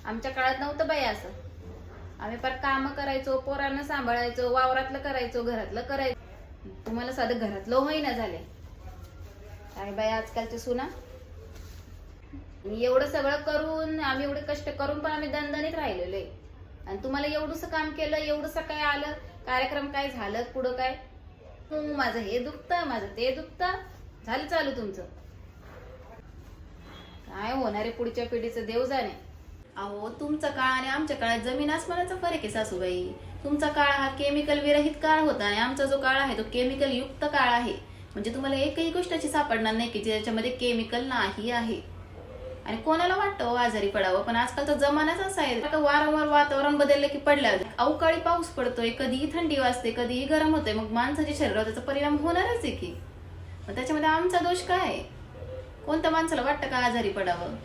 आमच्या काळात नव्हतं बाई असं. आम्ही पर काम करायचो, पोरांना सांभाळायचो, वावरातलं करायचो, घरातलं करायचो. तुम्हाला साधं घरातलं होईना झाले काय बाई आजकालची सुना. एवढं सगळं करून आम्ही एवढे कष्ट करून पण आम्ही दणदणीत राहिलेलो आहे. आणि तुम्हाला एवढंसं काम केलं, एवढंसं काय आलं, कार्यक्रम काय झालं, पुढं काय माझं हे दुखतं, माझं ते दुखतं, झालं चालू तुमचं. काय होणार आहे पुढच्या पिढीचं देव जाणे. अहो तुमचा काळ आणि आमच्या काळात जमीन आसमानाचा फरक आहे सासूबाई. तुमचा काळ हा केमिकल विरहित काळ होता आणि आमचा जो काळ आहे तो केमिकल युक्त काळ आहे. म्हणजे तुम्हाला एकही गोष्टाची सापडणार नाही की ज्याच्यामध्ये केमिकल नाही आहे. आणि कोणाला वाटतं आजारी पडावं, पण आजकालचा जमानाच असा आहे. आता वारंवार वातावरण बदललं की पडलं, अवकाळी पाऊस पडतोय, कधीही थंडी वाजते, कधीही गरम होतोय, मग माणसाच्या शरीरावर त्याचा परिणाम होणारच आहे की. मग त्याच्यामध्ये आमचा दोष काय आहे? कोणत्या माणसाला वाटतं का आजारी पडावं?